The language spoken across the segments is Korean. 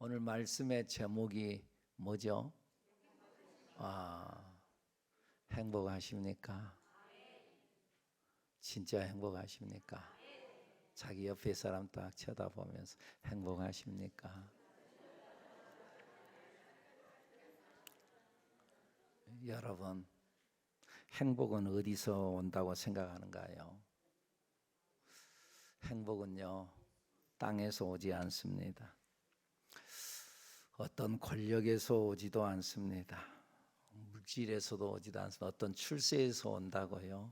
오늘 말씀의 제목이 뭐죠? 행복하십니까? 진짜 행복하십니까? 자기 옆에 사람 딱 쳐다보면서 행복하십니까? 여러분, 행복은 어디서 온다고 생각하는가요? 행복은요, 땅에서 오지 않습니다. 어떤 권력에서 오지도 않습니다. 물질에서도 오지도 않습니다. 어떤 출세에서 온다고요?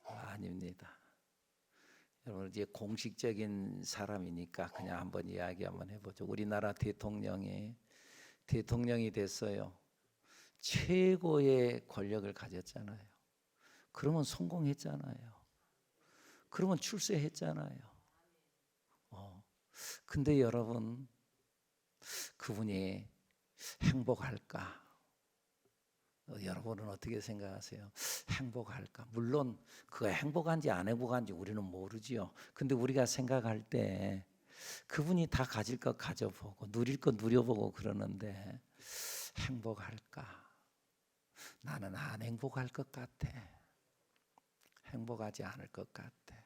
아닙니다. 여러분, 이제 공식적인 사람이니까 그냥 한번 이야기 한번 해보죠. 우리나라 대통령이 됐어요. 최고의 권력을 가졌잖아요. 그러면 성공했잖아요. 그러면 출세했잖아요. 근데 여러분, 그분이 행복할까? 여러분은 어떻게 생각하세요? 행복할까? 물론 그가 행복한지 안 행복한지 우리는 모르지요. 근데 우리가 생각할 때 그분이 다 가질 것 가져보고 누릴 것 누려보고 그러는데 행복할까? 나는 안 행복할 것 같아. 행복하지 않을 것 같아.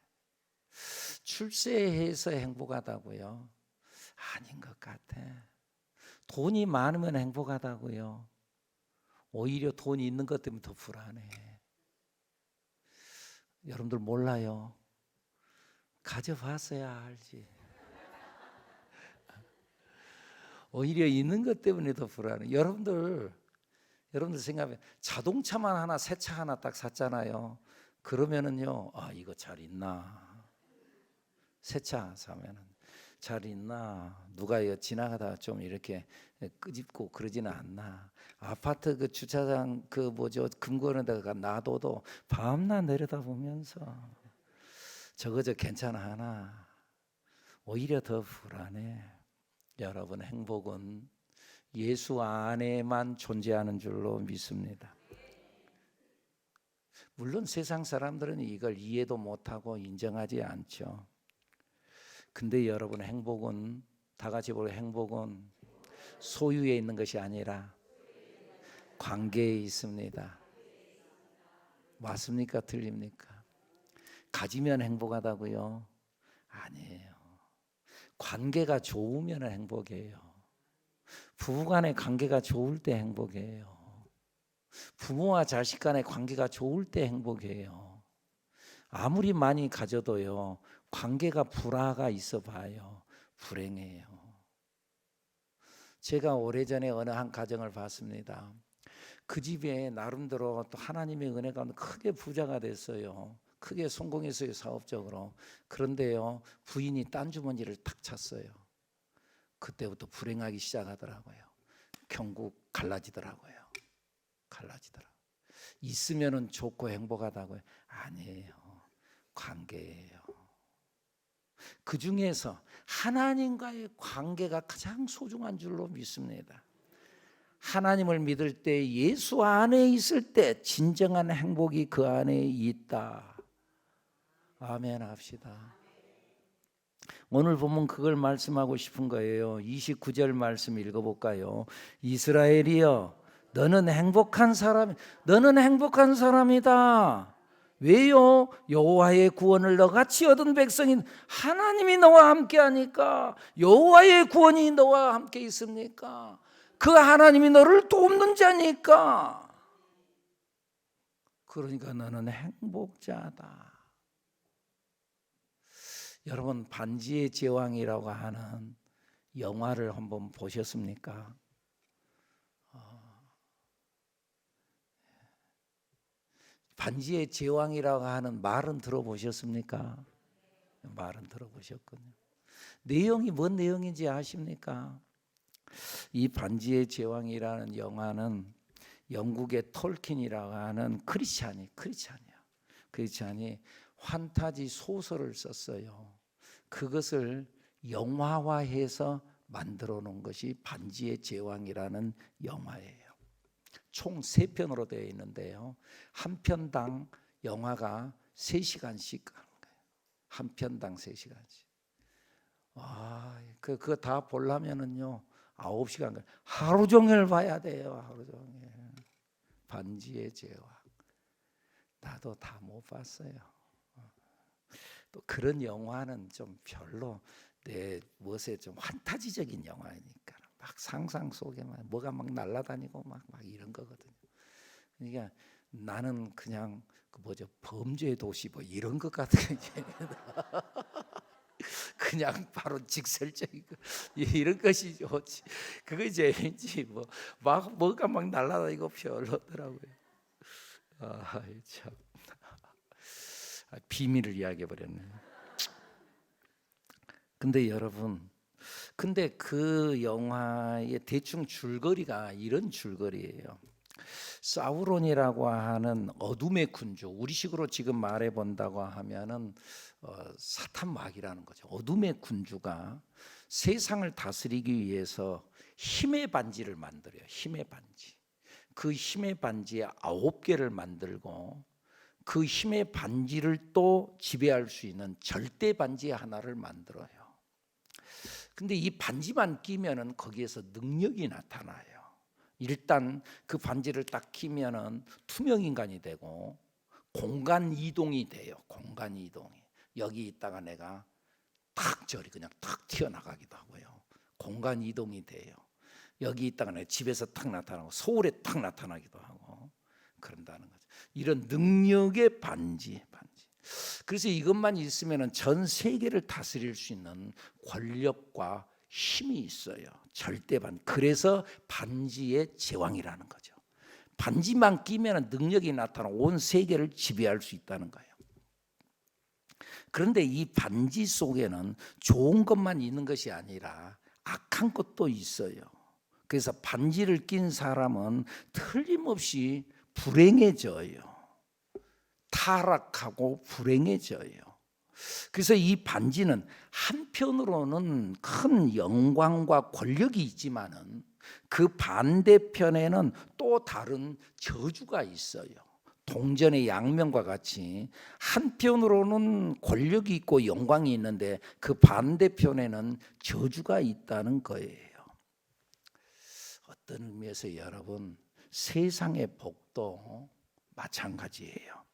출세해서 행복하다고요? 아닌 것 같아. 돈이 많으면 행복하다고요? 오히려 돈이 있는 것 때문에 더 불안해. 여러분들 몰라요. 가져봤어야 알지. 오히려 있는 것 때문에 더 불안해. 여러분들 생각하면 자동차만 하나, 새 차 하나 딱 샀잖아요. 그러면은요, 이거 잘 있나? 새 차 사면은 잘 있나? 누가 지나가다가 좀 이렇게 끄집고 그러지는 않나? 아파트 그 주차장 금고는 데가 놔둬도 밤낮 내려다보면서 저거 괜찮아 하나? 오히려 더 불안해. 여러분, 행복은 예수 안에만 존재하는 줄로 믿습니다. 물론 세상 사람들은 이걸 이해도 못하고 인정하지 않죠. 근데 여러분, 행복은 다 같이 보고 행복은 소유에 있는 것이 아니라 관계에 있습니다. 맞습니까? 틀립니까? 가지면 행복하다고요? 아니에요. 관계가 좋으면 행복해요. 부부간의 관계가 좋을 때 행복해요. 부모와 자식 간의 관계가 좋을 때 행복해요. 아무리 많이 가져도요, 관계가 불화가 있어 봐요. 불행해요. 제가 오래전에 어느 한 가정을 봤습니다. 그 집에 나름대로 또 하나님의 은혜 가운데 크게 부자가 됐어요. 크게 성공했어요, 사업적으로. 그런데요, 부인이 딴 주머니를 탁 찼어요. 그때부터 불행하기 시작하더라고요. 결국 갈라지더라고요. 있으면은 좋고 행복하다고요? 아니에요. 관계예요. 그 중에서 하나님과의 관계가 가장 소중한 줄로 믿습니다. 하나님을 믿을 때, 예수 안에 있을 때 진정한 행복이 그 안에 있다. 아멘 합시다. 오늘 보면 그걸 말씀하고 싶은 거예요. 29절 말씀 읽어볼까요? 이스라엘이여, 너는 행복한 사람이다. 왜요? 여호와의 구원을 너같이 얻은 백성인 하나님이 너와 함께하니까. 여호와의 구원이 너와 함께 있습니까? 그 하나님이 너를 돕는 자니까. 그러니까 너는 행복자다. 여러분, 반지의 제왕이라고 하는 영화를 한번 보셨습니까? 반지의 제왕이라고 하는 말은 들어보셨습니까? 말은 들어보셨군요. 내용이 뭔 내용인지 아십니까? 이 반지의 제왕이라는 영화는 영국의 톨킨이라고 하는 크리스찬이 판타지 소설을 썼어요. 그것을 영화화해서 만들어 놓은 것이 반지의 제왕이라는 영화예요. 총 3편으로 되어 있는데요, 한 편당 영화가 3시간씩 하는 거예요. 한 편당 3시간씩. 그거 다 보려면은요, 9시간 하루 종일 봐야 돼요. 하루 종일. 반지의 제왕. 나도 다 못 봤어요. 또 그런 영화는 좀 별로 내 무엇에 좀 환타지적인 영화이니까 막 상상 속에만 뭐가 막 날아다니고 막 이런 거거든요. 그러니까 나는 그냥 그 뭐죠, 범죄의 도시 뭐 이런 것 같은 그냥 바로 직설적인 거 이런 것이 좋지. 그게 재밌지 뭐 막 뭐가 막 날아다니고 별로더라고요. 아 참. 비밀을 이야기해 버렸네. 근데 여러분, 근데 그 영화의 대충 줄거리가 이런 줄거리예요. 사우론이라고 하는 어둠의 군주, 우리식으로 지금 말해 본다고 하면은 사탄 마귀라는 거죠. 어둠의 군주가 세상을 다스리기 위해서 힘의 반지를 만들어요. 힘의 반지. 그 힘의 반지에 9개를 만들고 그 힘의 반지를 또 지배할 수 있는 절대 반지 하나를 만들어요. 근데 이 반지만 끼면은 거기에서 능력이 나타나요. 일단 그 반지를 딱 끼면은 투명 인간이 되고 공간 이동이 돼요. 공간 이동이. 여기 있다가 내가 탁 저리 그냥 탁 튀어나가기도 하고요. 공간 이동이 돼요. 여기 있다가 내가 집에서 탁 나타나고 서울에 탁 나타나기도 하고 그런다는 거죠. 이런 능력의 반지. 그래서 이것만 있으면 전 세계를 다스릴 수 있는 권력과 힘이 있어요. 절대 반지. 그래서 반지의 제왕이라는 거죠. 반지만 끼면 능력이 나타나 온 세계를 지배할 수 있다는 거예요. 그런데 이 반지 속에는 좋은 것만 있는 것이 아니라 악한 것도 있어요. 그래서 반지를 낀 사람은 틀림없이 불행해져요. 타락하고 불행해져요. 그래서 이 반지는 한편으로는 큰 영광과 권력이 있지만은 그 반대편에는 또 다른 저주가 있어요. 동전의 양면과 같이 한편으로는 권력이 있고 영광이 있는데 그 반대편에는 저주가 있다는 거예요. 어떤 의미에서 여러분, 세상의 복도 마찬가지예요.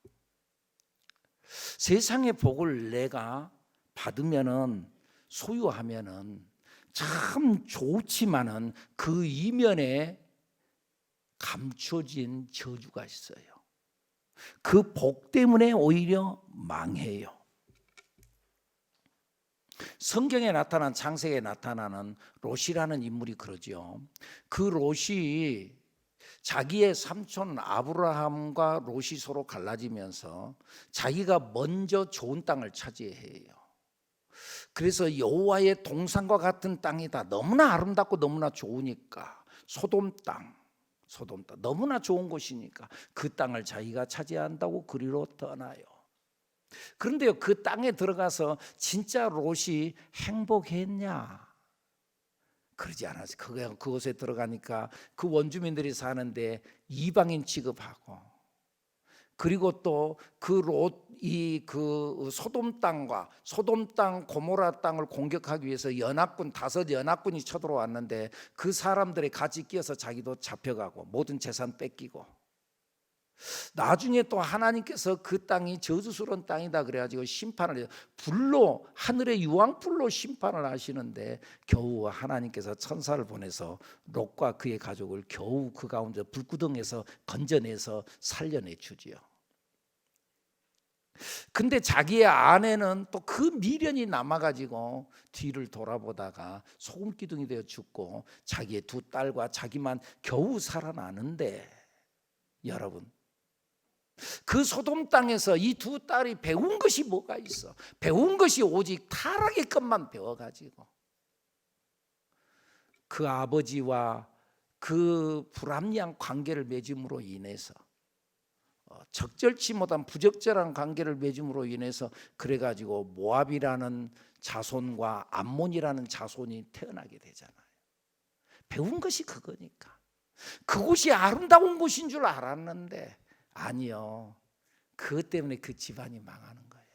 세상의 복을 내가 받으면은 소유하면은 참 좋지만은 그 이면에 감춰진 저주가 있어요. 그 복 때문에 오히려 망해요. 성경에 나타난 창세기에 나타나는 롯이라는 인물이 그러죠. 그 롯이 자기의 삼촌 아브라함과 롯이 서로 갈라지면서 자기가 먼저 좋은 땅을 차지해요. 그래서 여호와의 동산과 같은 땅이다. 너무나 아름답고 너무나 좋으니까 소돔 땅 너무나 좋은 곳이니까 그 땅을 자기가 차지한다고 그리로 떠나요. 그런데요, 그 땅에 들어가서 진짜 롯이 행복했냐? 그러지 않았어요. 그곳에 들어가니까 그 원주민들이 사는데 이방인 취급하고, 그리고 또 그 롯이 그 소돔 땅 고모라 땅을 공격하기 위해서 다섯 연합군이 쳐들어왔는데 그 사람들이 같이 끼어서 자기도 잡혀가고 모든 재산 뺏기고, 나중에 또 하나님께서 그 땅이 저주스러운 땅이다 그래가지고 심판을 해요. 불로, 하늘의 유황불로 심판을 하시는데 겨우 하나님께서 천사를 보내서 롯과 그의 가족을 겨우 그 가운데 불구덩에서 건져내서 살려내 주지요. 근데 자기의 아내는 또 그 미련이 남아가지고 뒤를 돌아보다가 소금기둥이 되어 죽고 자기의 두 딸과 자기만 겨우 살아나는데, 여러분, 그 소돔 땅에서 이 두 딸이 배운 것이 뭐가 있어? 배운 것이 오직 타락의 것만 배워가지고 그 아버지와 그 불합리한 관계를 맺음으로 인해서, 적절치 못한 부적절한 관계를 맺음으로 인해서 그래가지고 모압이라는 자손과 암몬이라는 자손이 태어나게 되잖아요. 배운 것이 그거니까. 그곳이 아름다운 곳인 줄 알았는데 아니요, 그것 때문에 그 집안이 망하는 거예요.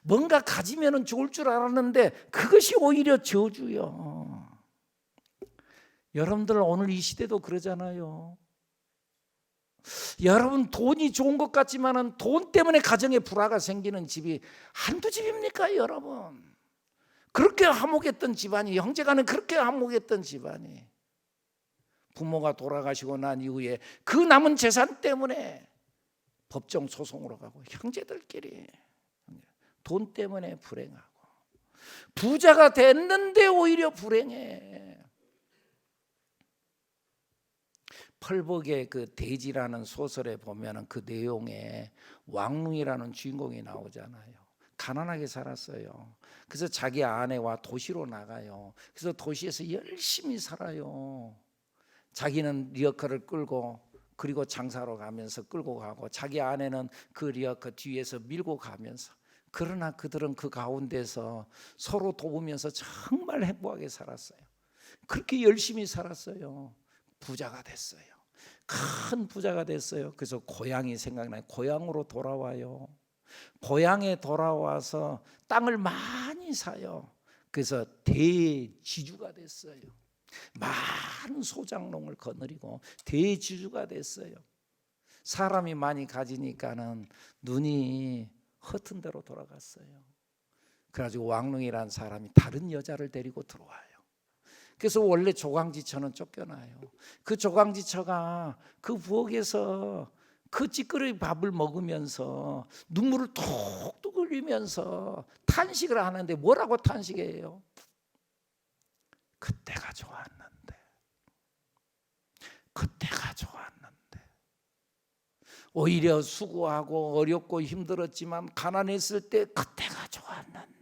뭔가 가지면 좋을 줄 알았는데 그것이 오히려 저주요. 여러분들 오늘 이 시대도 그러잖아요. 여러분 돈이 좋은 것 같지만은 돈 때문에 가정에 불화가 생기는 집이 한두 집입니까 여러분? 그렇게 화목했던 집안이, 형제간에 그렇게 화목했던 집안이 부모가 돌아가시고 난 이후에 그 남은 재산 때문에 법정 소송으로 가고 형제들끼리 돈 때문에 불행하고 부자가 됐는데 오히려 불행해. 펄벅의 그 돼지라는 소설에 보면은 그 내용에 왕릉이라는 주인공이 나오잖아요. 가난하게 살았어요. 그래서 자기 아내와 도시로 나가요. 그래서 도시에서 열심히 살아요. 자기는 리어카를 끌고 그리고 장사로 가면서 끌고 가고 자기 아내는 그 리어카 뒤에서 밀고 가면서, 그러나 그들은 그 가운데서 서로 도우면서 정말 행복하게 살았어요. 그렇게 열심히 살았어요. 부자가 됐어요. 큰 부자가 됐어요. 그래서 고향이 생각나요. 고향으로 돌아와요. 고향에 돌아와서 땅을 많이 사요. 그래서 대지주가 됐어요. 많은 소장농을 거느리고 대지주가 됐어요. 사람이 많이 가지니까는 눈이 허튼 데로 돌아갔어요. 그래가지고 왕릉이라는 사람이 다른 여자를 데리고 들어와요. 그래서 원래 조광지처는 쫓겨나요. 그 조광지처가 그 부엌에서 그 찌끄러기 밥을 먹으면서 눈물을 톡톡 흘리면서 탄식을 하는데 뭐라고 탄식해요? 그때가 좋았는데, 그때가 좋았는데. 오히려 수고하고 어렵고 힘들었지만 가난했을 때 그때가 좋았는데.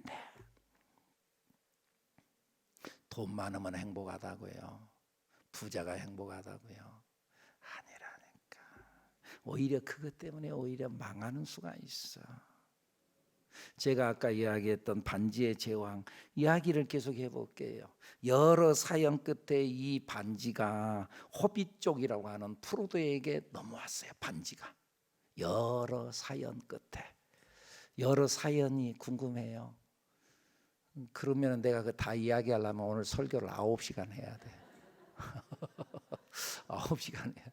돈 많으면 행복하다고요? 부자가 행복하다고요? 아니라니까. 오히려 그것 때문에 오히려 망하는 수가 있어. 제가 아까 이야기했던 반지의 제왕 이야기를 계속 해볼게요. 여러 사연 끝에 이 반지가 호빗 쪽이라고 하는 프로도에게 넘어왔어요. 반지가 여러 사연 끝에. 여러 사연이 궁금해요. 그러면 내가 그 다 이야기하려면 오늘 설교를 9시간 해야 돼. 9시간 해야 돼.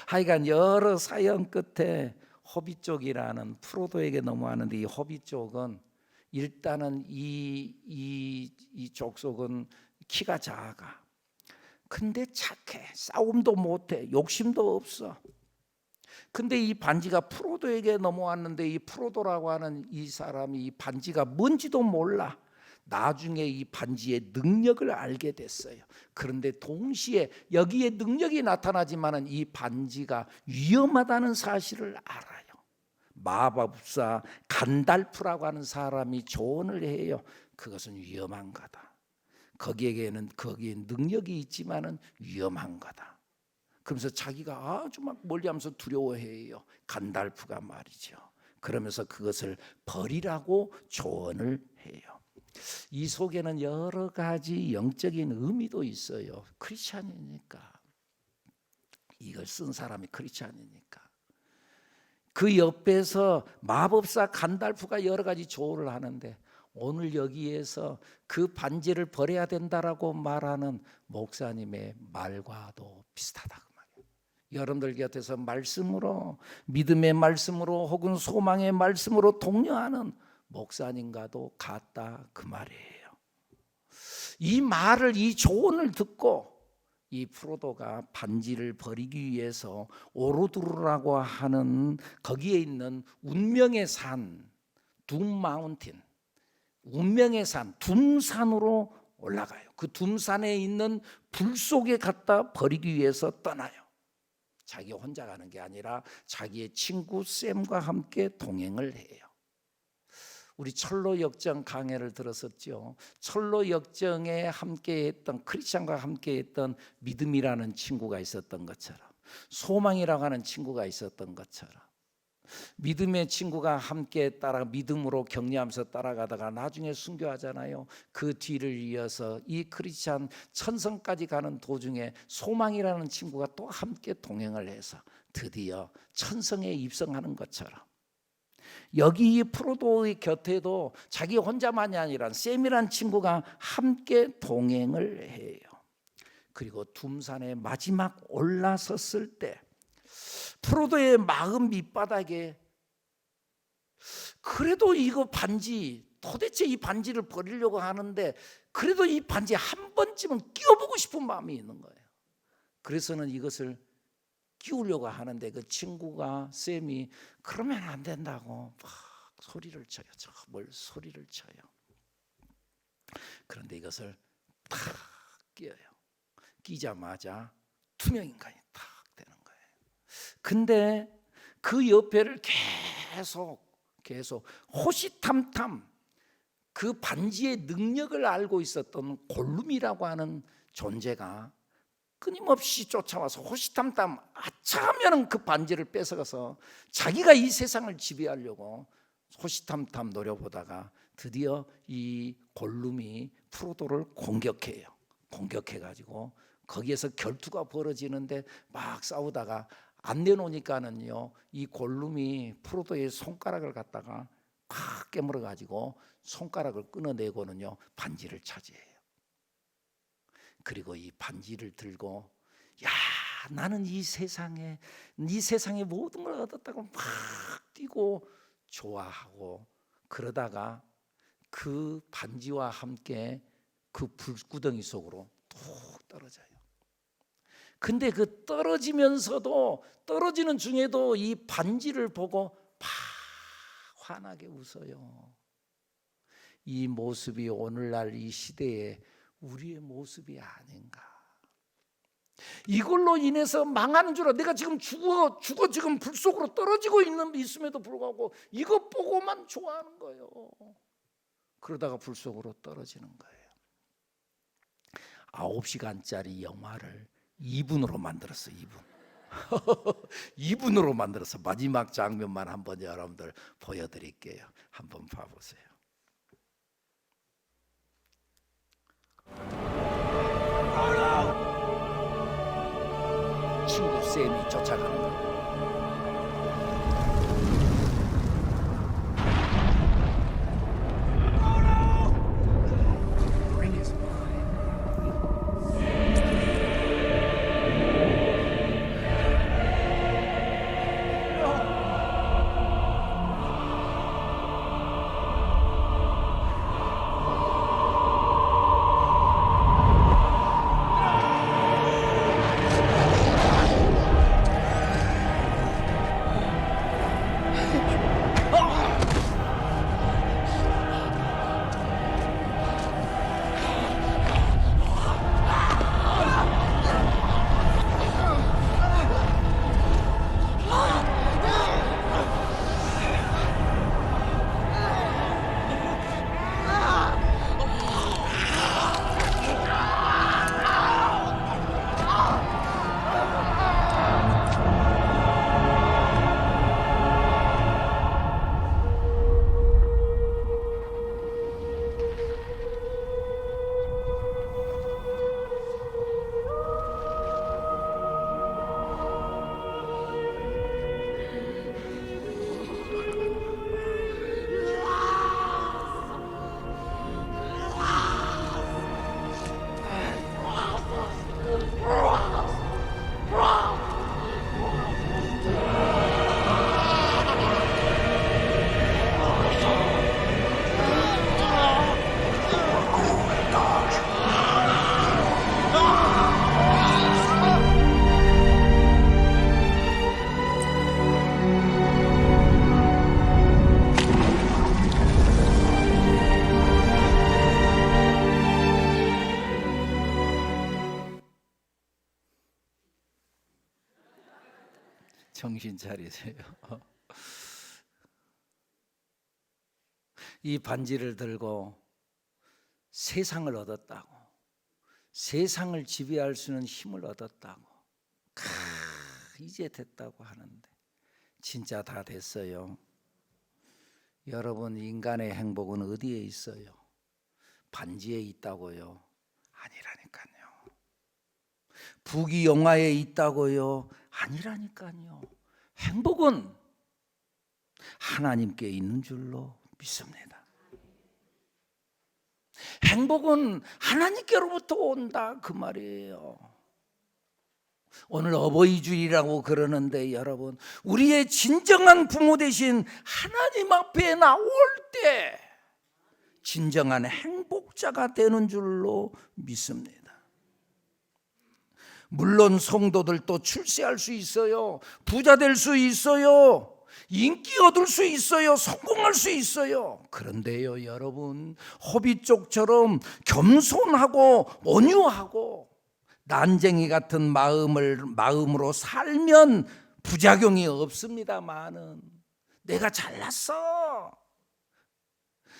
하여간 여러 사연 끝에 호빗 쪽이라는 프로도에게 넘어가는데, 이 호빗 쪽은 일단은 이 족속은 키가 작아. 근데 착해. 싸움도 못해. 욕심도 없어. 근데 이 반지가 프로도에게 넘어왔는데, 이 프로도라고 하는 이 사람이 이 반지가 뭔지도 몰라. 나중에 이 반지의 능력을 알게 됐어요. 그런데 동시에 여기에 능력이 나타나지만은 이 반지가 위험하다는 사실을 알아요. 마법사 간달프라고 하는 사람이 조언을 해요. 그것은 위험한 거다. 거기에 능력이 있지만은 위험한 거다. 그러면서 자기가 아주 막 멀리하면서 두려워해요. 간달프가 말이죠. 그러면서 그것을 버리라고 조언을 해요. 이 속에는 여러 가지 영적인 의미도 있어요. 크리스찬이니까. 이걸 쓴 사람이 크리스찬이니까. 그 옆에서 마법사 간달프가 여러 가지 조언을 하는데, 오늘 여기에서 그 반지를 버려야 된다라고 말하는 목사님의 말과도 비슷하다 그 말이에요. 여러분들 곁에서 말씀으로, 믿음의 말씀으로 혹은 소망의 말씀으로 독려하는 목사님과도 같다 그 말이에요. 이 말을, 이 조언을 듣고 이 프로도가 반지를 버리기 위해서 오로드루라고 하는 거기에 있는 운명의 산 둠마운틴, 운명의 산 둠산으로 올라가요. 그 둠산에 있는 불 속에 갖다 버리기 위해서 떠나요. 자기 혼자 가는 게 아니라 자기의 친구 샘과 함께 동행을 해요. 우리 철로 역정 강해를 들었었죠. 철로 역정에 함께했던, 크리스찬과 함께했던 믿음이라는 친구가 있었던 것처럼, 소망이라고 하는 친구가 있었던 것처럼, 믿음의 친구가 함께 믿음으로 격려하면서 따라가다가 나중에 순교하잖아요. 그 뒤를 이어서 이 크리스찬 천성까지 가는 도중에 소망이라는 친구가 또 함께 동행을 해서 드디어 천성에 입성하는 것처럼, 여기 이 프로도의 곁에도 자기 혼자만이 아니라 샘이란 친구가 함께 동행을 해요. 그리고 둠산에 마지막 올라섰을 때 프로도의 마음 밑바닥에 그래도 이거 반지, 도대체 이 반지를 버리려고 하는데 그래도 이 반지 한 번쯤은 끼워보고 싶은 마음이 있는 거예요. 그래서는 이것을 끼우려고 하는데 그 친구가, 쌤이 그러면 안 된다고 막 소리를 쳐요. 뭘 소리를 쳐요. 그런데 이것을 탁 끼워요. 끼자마자 투명 인간이 탁 되는 거예요. 근데 그 옆에를 계속 호시탐탐 그 반지의 능력을 알고 있었던 골룸이라고 하는 존재가 끊임없이 쫓아와서 호시탐탐 아차하면 그 반지를 뺏어가서 자기가 이 세상을 지배하려고 호시탐탐 노려보다가 드디어 이 골룸이 프로도를 공격해요. 공격해가지고 거기에서 결투가 벌어지는데 막 싸우다가 안 내놓으니까는요, 이 골룸이 프로도의 손가락을 갖다가 팍 깨물어 가지고 손가락을 끊어내고는요 반지를 차지해요. 그리고 이 반지를 들고, 야, 나는 이 세상의 모든 걸 얻었다고 막 뛰고 좋아하고, 그러다가 그 반지와 함께 그 불구덩이 속으로 툭 떨어져요. 근데 그 떨어지면서도, 떨어지는 중에도 이 반지를 보고 막 환하게 웃어요. 이 모습이 오늘날 이 시대에 우리의 모습이 아닌가. 이걸로 인해서 망하는 줄 알아. 내가 지금 죽어 지금 불 속으로 떨어지고 있음에도 불구하고 이것 보고만 좋아하는 거예요. 그러다가 불 속으로 떨어지는 거예요. 9시간짜리 영화를 2분으로 만들었어. 2분으로 만들어서 마지막 장면만 한번 여러분들 보여드릴게요. 한번 봐보세요. 친구 쌤이 쫓아가는 거예요. 정신 차리세요. 이 반지를 들고 세상을 얻었다고, 세상을 지배할 수 있는 힘을 얻었다고, 이제 됐다고 하는데 진짜 다 됐어요. 여러분, 인간의 행복은 어디에 있어요? 반지에 있다고요? 아니라니까요. 부귀영화에 있다고요? 아니라니까요. 행복은 하나님께 있는 줄로 믿습니다. 행복은 하나님께로부터 온다 그 말이에요. 오늘 어버이주일이라고 그러는데 여러분, 우리의 진정한 부모 되신 하나님 앞에 나올 때 진정한 행복자가 되는 줄로 믿습니다. 물론 성도들도 출세할 수 있어요. 부자 될 수 있어요. 인기 얻을 수 있어요. 성공할 수 있어요. 그런데요 여러분, 호비족처럼 겸손하고 온유하고 난쟁이 같은 마음으로 살면 부작용이 없습니다만은, 내가 잘났어,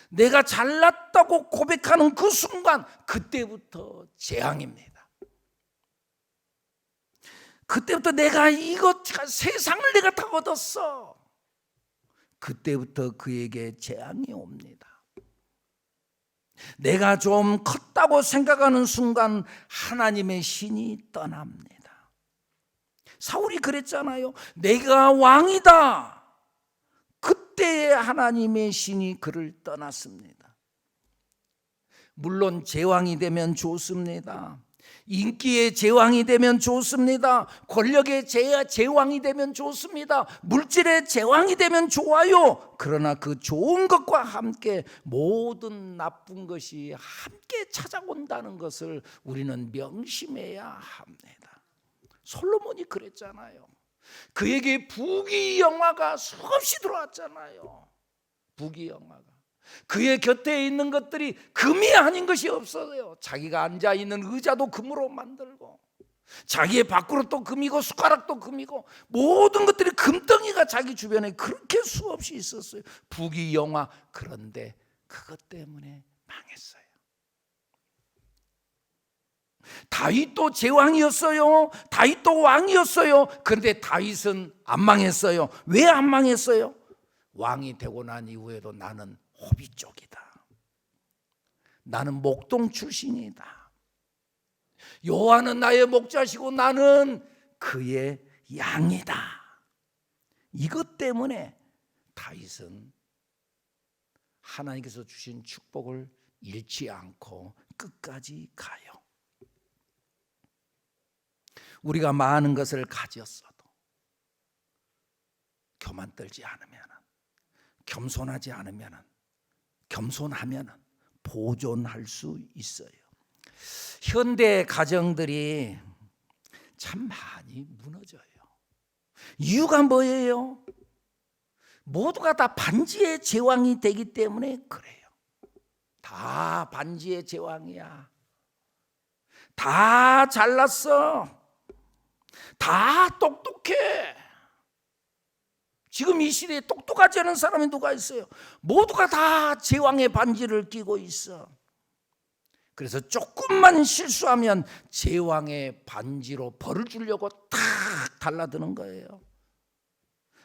내가 잘났다고 고백하는 그 순간, 그때부터 재앙입니다. 그때부터 내가 세상을 내가 다 얻었어, 그때부터 그에게 재앙이 옵니다. 내가 좀 컸다고 생각하는 순간 하나님의 신이 떠납니다. 사울이 그랬잖아요. 내가 왕이다. 그때 하나님의 신이 그를 떠났습니다. 물론 제왕이 되면 좋습니다. 인기의 제왕이 되면 좋습니다. 권력의 제왕이 되면 좋습니다. 물질의 제왕이 되면 좋아요. 그러나 그 좋은 것과 함께 모든 나쁜 것이 함께 찾아온다는 것을 우리는 명심해야 합니다. 솔로몬이 그랬잖아요. 그에게 부귀영화가 수없이 들어왔잖아요. 부귀영화가. 그의 곁에 있는 것들이 금이 아닌 것이 없어요. 자기가 앉아있는 의자도 금으로 만들고, 자기의 밥그릇도 금이고 숟가락도 금이고, 모든 것들이 금덩이가 자기 주변에 그렇게 수없이 있었어요. 부귀영화. 그런데 그것 때문에 망했어요. 다윗도 제왕이었어요. 다윗도 왕이었어요. 그런데 다윗은 안 망했어요. 왜 안 망했어요? 왕이 되고 난 이후에도 나는 호비 쪽이다, 나는 목동 출신이다, 여호와는 나의 목자시고 나는 그의 양이다. 이것 때문에 다윗은 하나님께서 주신 축복을 잃지 않고 끝까지 가요. 우리가 많은 것을 가졌어도 교만 떨지 않으면, 겸손하지 않으면, 겸손하면 보존할 수 있어요. 현대 가정들이 참 많이 무너져요. 이유가 뭐예요? 모두가 다 반지의 제왕이 되기 때문에 그래요. 다 반지의 제왕이야. 다 잘났어. 다 똑똑해. 지금 이 시대에 똑똑하지 않은 사람이 누가 있어요? 모두가 다 제왕의 반지를 끼고 있어. 그래서 조금만 실수하면 제왕의 반지로 벌을 주려고 탁 달라드는 거예요.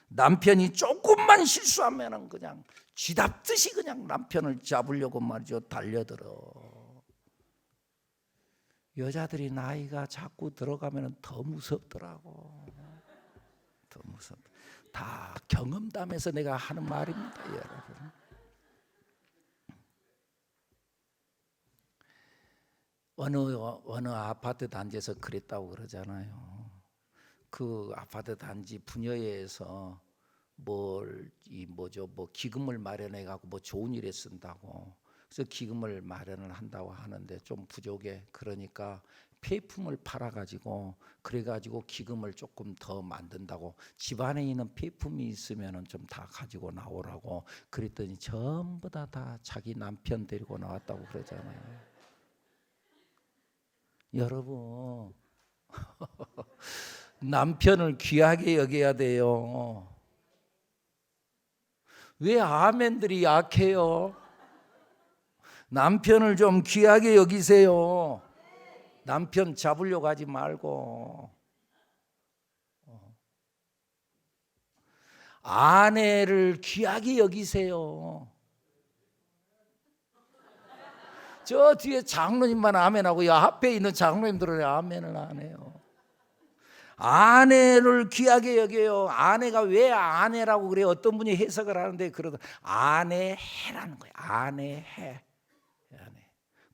남편이 조금만 실수하면 그냥 쥐잡듯이 그냥 남편을 잡으려고 말이죠, 달려들어. 여자들이 나이가 자꾸 들어가면 더 무섭더라고. 더 무섭다. 다 경험담에서 내가 하는 말입니다, 여러분. 어느 아파트 단지에서 그랬다고 그러잖아요. 그 아파트 단지 분여회에서 뭐 기금을 마련해 갖고 뭐 좋은 일에 쓴다고. 그래서 기금을 마련을 한다고 하는데 좀 부족해. 그러니까 폐품을 팔아가지고 그래가지고 기금을 조금 더 만든다고, 집안에 있는 폐품이 있으면은 좀 다 가지고 나오라고 그랬더니 전부 다 자기 남편 데리고 나왔다고 그러잖아요. 여러분 남편을 귀하게 여겨야 돼요. 왜 아멘들이 약해요? 남편을 좀 귀하게 여기세요. 남편 잡으려고 하지 말고. 아내를 귀하게 여기세요. 저 뒤에 장로님만 아멘하고 야 앞에 있는 장로님들은 아멘을 안 해요. 아내를 귀하게 여겨요. 아내가 왜 아내라고 그래요? 어떤 분이 해석을 하는데 그러다 아내해라는 거예요. 아내해.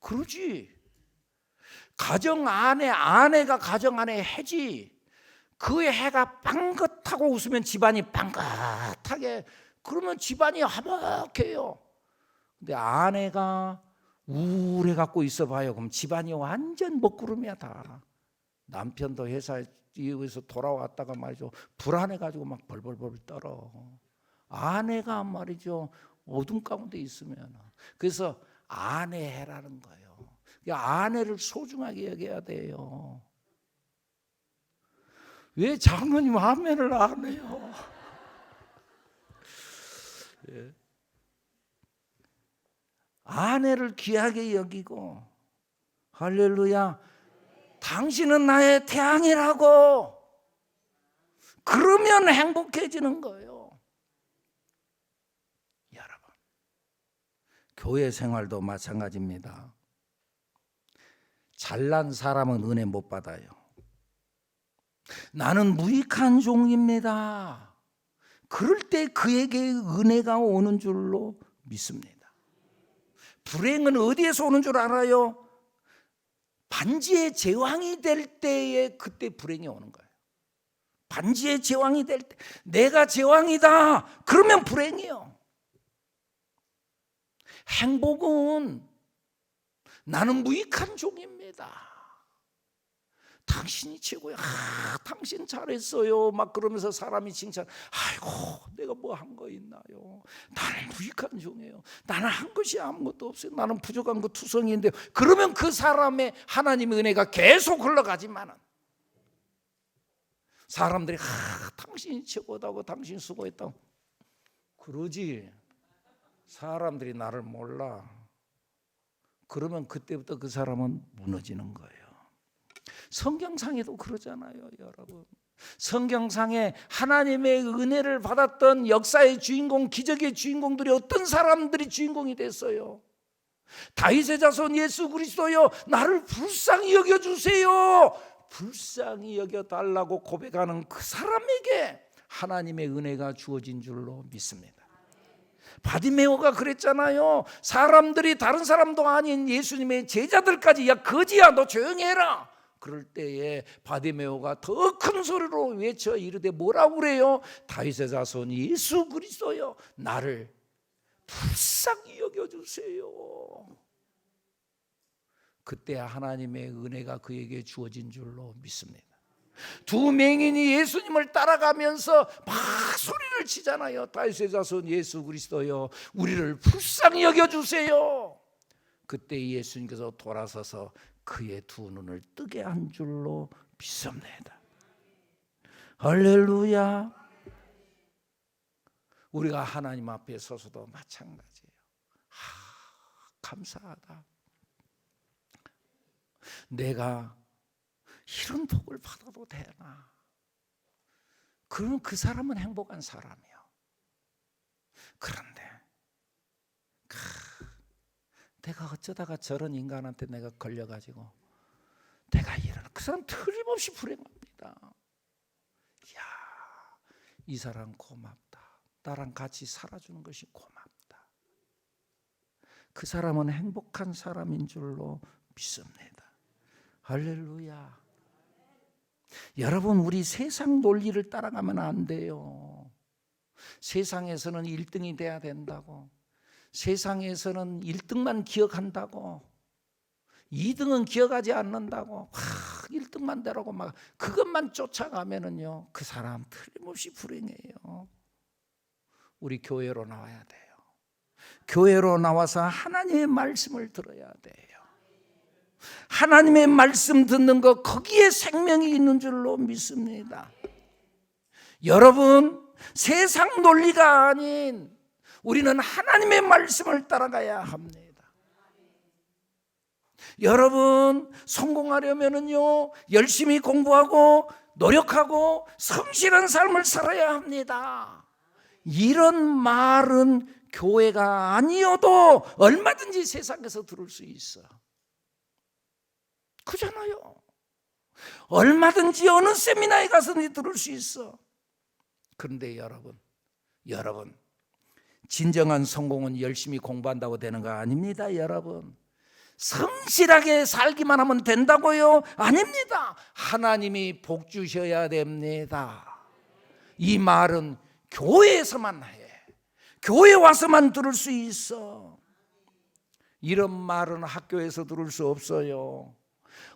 그러지. 가정 안에, 아내가 가정 안에 해지. 그 해가 빵긋하고 웃으면 집안이 빵긋하게, 그러면 집안이 화목해요. 근데 아내가 우울해 갖고 있어 봐요. 그럼 집안이 완전 먹구름이야 다. 남편도 회사에서 돌아왔다가 말이죠, 불안해 가지고 막 벌벌벌 떨어. 아내가 말이죠, 어둠 가운데 있으면. 그래서 아내 해라는 거예요. 아내를 소중하게 여겨야 돼요. 왜 장로님 아멘을 안 해요? 예. 아내를 귀하게 여기고, 할렐루야, 당신은 나의 태양이라고. 그러면 행복해지는 거예요. 여러분, 교회 생활도 마찬가지입니다. 잘난 사람은 은혜 못 받아요. 나는 무익한 종입니다. 그럴 때 그에게 은혜가 오는 줄로 믿습니다. 불행은 어디에서 오는 줄 알아요? 반지의 제왕이 될 때에 그때 불행이 오는 거예요. 반지의 제왕이 될 때, 내가 제왕이다 그러면 불행이에요. 행복은 나는 무익한 종입니다. 당신이 최고야. 당신 잘했어요. 막 그러면서 사람이 칭찬. 아이고, 내가 뭐 한 거 있나요? 나는 무익한 종이에요. 나는 한 것이 아무것도 없어요. 나는 부족한 거 투성이인데요. 그러면 그 사람의 하나님의 은혜가 계속 흘러가지만은, 사람들이 당신이 최고다고, 당신 수고했다고 그러지. 사람들이 나를 몰라. 그러면 그때부터 그 사람은 무너지는 거예요. 성경상에도 그러잖아요, 여러분. 성경상에 하나님의 은혜를 받았던 역사의 주인공, 기적의 주인공들이 어떤 사람들이 주인공이 됐어요? 다윗의 자손 예수 그리스도여, 나를 불쌍히 여겨주세요. 불쌍히 여겨달라고 고백하는 그 사람에게 하나님의 은혜가 주어진 줄로 믿습니다. 바디메오가 그랬잖아요. 사람들이, 다른 사람도 아닌 예수님의 제자들까지, 야 거지야 너 조용히 해라. 그럴 때에 바디메오가 더 큰 소리로 외쳐 이르되 뭐라고 그래요? 다윗의 자손 예수 그리스도여, 나를 불쌍히 여겨주세요. 그때 하나님의 은혜가 그에게 주어진 줄로 믿습니다. 두 맹인이 예수님을 따라가면서 막 소리를 치잖아요. 다윗의 자손 예수 그리스도여, 우리를 불쌍히 여겨주세요. 그때 예수님께서 돌아서서 그의 두 눈을 뜨게 한 줄로 믿습니다. 할렐루야. 우리가 하나님 앞에 서서도 마찬가지예요. 감사하다. 내가 이런 복을 받아도 되나? 그러면 그 사람은 행복한 사람이에요. 그런데 내가 어쩌다가 저런 인간한테 내가 걸려가지고 내가 이러는, 그 사람 틀림없이 불행합니다. 이야, 이 사람 고맙다. 나랑 같이 살아주는 것이 고맙다. 그 사람은 행복한 사람인 줄로 믿습니다. 할렐루야. 여러분, 우리 세상 논리를 따라가면 안 돼요. 세상에서는 1등이 돼야 된다고, 세상에서는 1등만 기억한다고, 2등은 기억하지 않는다고, 1등만 되라고 막 그것만 쫓아가면은요, 그 사람 틀림없이 불행해요. 우리 교회로 나와야 돼요. 교회로 나와서 하나님의 말씀을 들어야 돼요. 하나님의 말씀 듣는 것, 거기에 생명이 있는 줄로 믿습니다. 여러분, 세상 논리가 아닌 우리는 하나님의 말씀을 따라가야 합니다. 여러분, 성공하려면요, 열심히 공부하고 노력하고 성실한 삶을 살아야 합니다. 이런 말은 교회가 아니어도 얼마든지 세상에서 들을 수 있어. 그잖아요. 얼마든지 어느 세미나에 가서든지 들을 수 있어. 그런데 여러분, 진정한 성공은 열심히 공부한다고 되는 거 아닙니다. 여러분, 성실하게 살기만 하면 된다고요? 아닙니다. 하나님이 복 주셔야 됩니다. 이 말은 교회에서만 해. 교회 와서만 들을 수 있어. 이런 말은 학교에서 들을 수 없어요.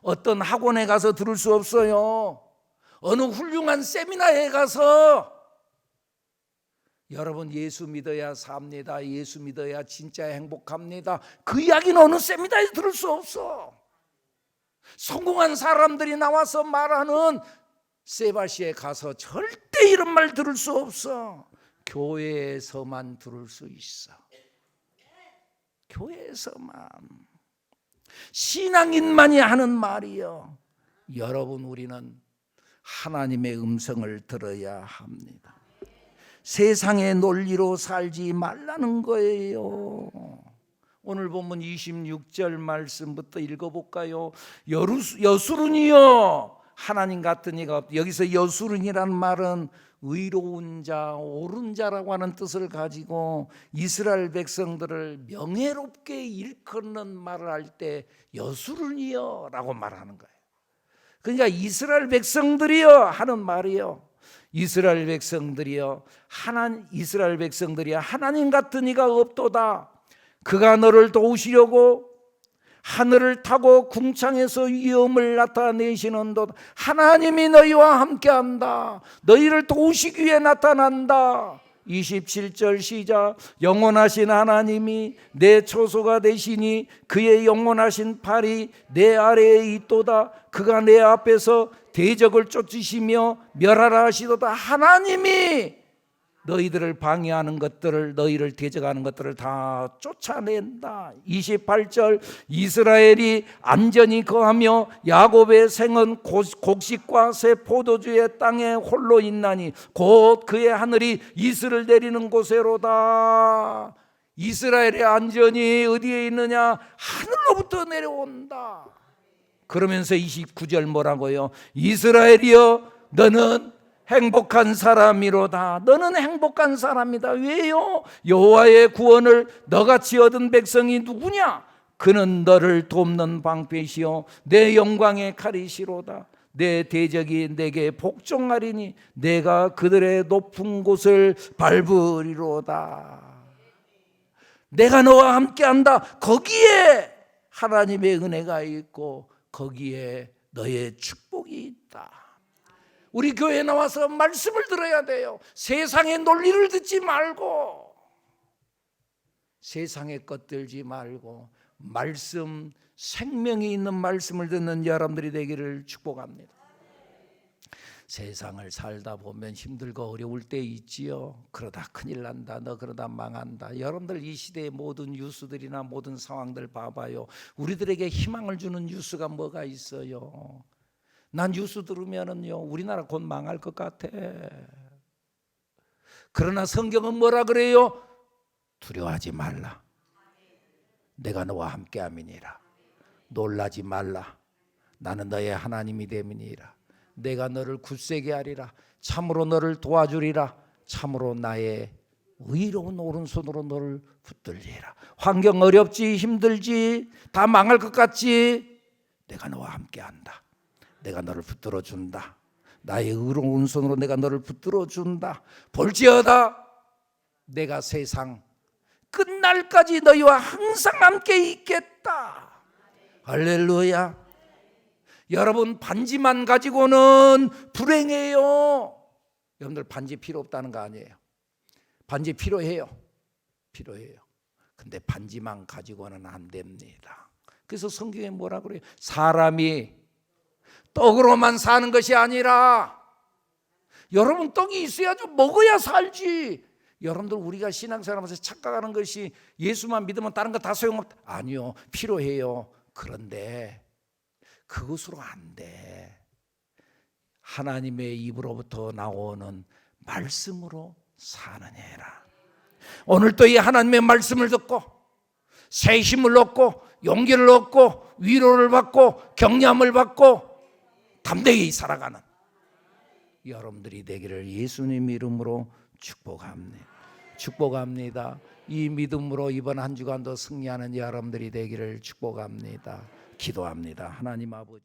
어떤 학원에 가서 들을 수 없어요. 어느 훌륭한 세미나에 가서 여러분 예수 믿어야 삽니다. 예수 믿어야 진짜 행복합니다. 그 이야기는 어느 세미나에서 들을 수 없어. 성공한 사람들이 나와서 말하는 세바시에 가서 절대 이런 말 들을 수 없어. 교회에서만 들을 수 있어. 교회에서만. 신앙인만이 하는 말이요. 여러분, 우리는 하나님의 음성을 들어야 합니다. 세상의 논리로 살지 말라는 거예요. 오늘 본문 26절 말씀부터 읽어볼까요? 여수run이요, 하나님 같은 이가 없다. 여기서 여수run이라는 말은 의로운 자, 옳은 자라고 하는 뜻을 가지고 이스라엘 백성들을 명예롭게 일컫는 말을 할 때 여수run이요 라고 말하는 거예요. 그러니까 이스라엘 백성들이요 하는 말이요, 이스라엘 백성들이요, 이스라엘 백성들이야 하나님 같은 이가 없도다. 그가 너를 도우시려고 하늘을 타고 궁창에서 위엄을 나타내시는도다. 하나님이 너희와 함께한다. 너희를 도우시기 위해 나타난다. 27절 시작. 영원하신 하나님이 내 초소가 되시니 그의 영원하신 팔이 내 아래에 있도다. 그가 내 앞에서 대적을 쫓으시며 멸하라 하시도다. 하나님이 너희들을 방해하는 것들을, 너희를 대적하는 것들을 다 쫓아낸다. 28절. 이스라엘이 안전히 거하며 야곱의 생은 곡식과 새 포도주의 땅에 홀로 있나니 곧 그의 하늘이 이슬을 내리는 곳에로다. 이스라엘의 안전이 어디에 있느냐? 하늘로부터 내려온다. 그러면서 29절 뭐라고요? 이스라엘이여 너는 행복한 사람이로다. 너는 행복한 사람이다. 왜요? 여호와의 구원을 너같이 얻은 백성이 누구냐? 그는 너를 돕는 방패시요 내 영광의 칼이시로다. 내 대적이 내게 복종하리니 내가 그들의 높은 곳을 밟으리로다. 내가 너와 함께한다. 거기에 하나님의 은혜가 있고 거기에 너의 축복이 있다. 우리 교회에 나와서 말씀을 들어야 돼요. 세상의 논리를 듣지 말고, 세상의 것 들지 말고 말씀, 생명이 있는 말씀을 듣는 여러분들이 되기를 축복합니다. 세상을 살다 보면 힘들고 어려울 때 있지요. 그러다 큰일 난다, 너 그러다 망한다. 여러분들 이 시대의 모든 뉴스들이나 모든 상황들 봐봐요. 우리들에게 희망을 주는 뉴스가 뭐가 있어요? 난 뉴스 들으면은요, 우리나라 곧 망할 것 같아. 그러나 성경은 뭐라 그래요? 두려워하지 말라. 내가 너와 함께함이니라. 놀라지 말라. 나는 너의 하나님이 됨이니라. 내가 너를 굳세게 하리라. 참으로 너를 도와주리라. 참으로 나의 의로운 오른손으로 너를 붙들리라. 환경 어렵지, 힘들지, 다 망할 것 같지? 내가 너와 함께한다. 내가 너를 붙들어 준다. 나의 의로운 손으로 내가 너를 붙들어 준다. 볼지어다 내가 세상 끝날까지 너희와 항상 함께 있겠다. 할렐루야. 여러분, 반지만 가지고는 불행해요. 여러분들 반지 필요 없다는 거 아니에요. 반지 필요해요. 필요해요. 근데 반지만 가지고는 안 됩니다. 그래서 성경에 뭐라 그래요? 사람이 떡으로만 사는 것이 아니라, 여러분 떡이 있어야죠. 먹어야 살지. 여러분들 우리가 신앙생활하면서 착각하는 것이 예수만 믿으면 다른 거 다 소용없다. 아니요, 필요해요. 그런데 그것으로 안 돼. 하나님의 입으로부터 나오는 말씀으로 사느니라. 오늘 또 이 하나님의 말씀을 듣고 새 힘을 얻고 용기를 얻고 위로를 받고 격려함을 받고 담대히 살아가는 여러분들이 되기를 예수님 이름으로 축복합니다. 축복합니다. 이 믿음으로 이번 한 주간도 승리하는 여러분들이 되기를 축복합니다. 기도합니다. 하나님 아버지.